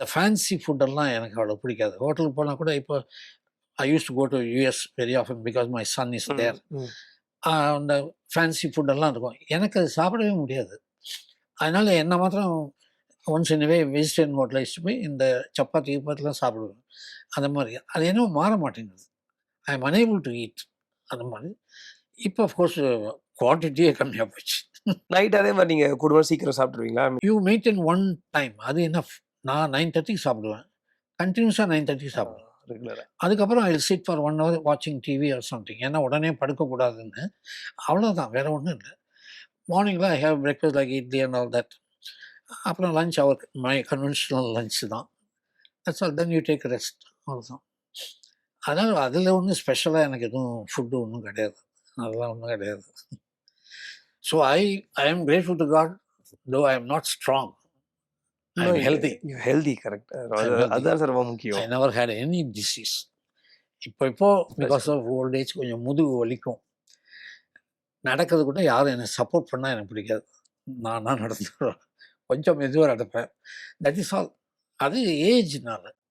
இந்த ஃபேன்சி ஃபுட்டெல்லாம் எனக்கு அவ்வளோ பிடிக்காது. ஹோட்டலுக்கு போனா கூட இப்போ I use to go to US very often because my son is there. அந்த ஃபேன்சி ஃபுட்டெல்லாம் இருக்கும். எனக்கு அது சாப்பிடவே முடியாது. அதனால என்ன மாத்திரம் once in a way vegetarian ஹோட்டலில் இஷ்டு போய் இந்த சப்பாத்தி கிப்பாத்திலாம் சாப்பிடுவேன். அந்த மாதிரி. அது என்னவோ மாற மாட்டேங்குது. I am unable to eat. அந்த மாதிரி. இப்போ அஃப்கோர்ஸ் குவான்டிட்டியே கம்மியாக போச்சு. நைட் அதே மாதிரி நீங்க குடும்பம் சீக்கிரம் சாப்பிட்டுருவீங்களா? You maintain one time. அது எனஃப். நான் 9:30க்கு சாப்பிடுவேன். கண்டினியூஸாக 9:30க்கு சாப்பிடுவேன். ரெகுலரா. அதுக்கப்புறம் I will chit for 1 hour வாட்சிங் டிவி ஆர் சம்திங். ஏன்னா உடனே படுக்கக்கூடாதுன்னு. அவ்வளோதான், வேற ஒன்றும் இல்லை. மார்னிங்கில் I have breakfast like idli and all that. அப்புறம் lunch our my conventional lunch தான். That's all. Then you take rest. அவ்வளோதான். அதனால் அதில் ஒன்றும் ஸ்பெஷலாக எனக்கு எதுவும் ஃபுட்டு ஒன்றும் கிடையாது. அதெல்லாம் ஒன்றும் கிடையாது. So I am grateful to God though I am not strong. I am healthy. Healthy correct. அதுதான் சார் ரொம்ப ஐ முக்கியம். Never had any disease. இப்போ பிகாஸ் ஆஃப் ஓல்ட் ஏஜ் கொஞ்சம் முதுகு வலிக்கும். நடக்கிறது கூட யாரும் என்னை சப்போர்ட் பண்ணால் எனக்கு பிடிக்காது. நானாக நடந்துடுவேன். கொஞ்சம் மெதுவாக நடப்பேன். That is all. அது ஏஜ்னால.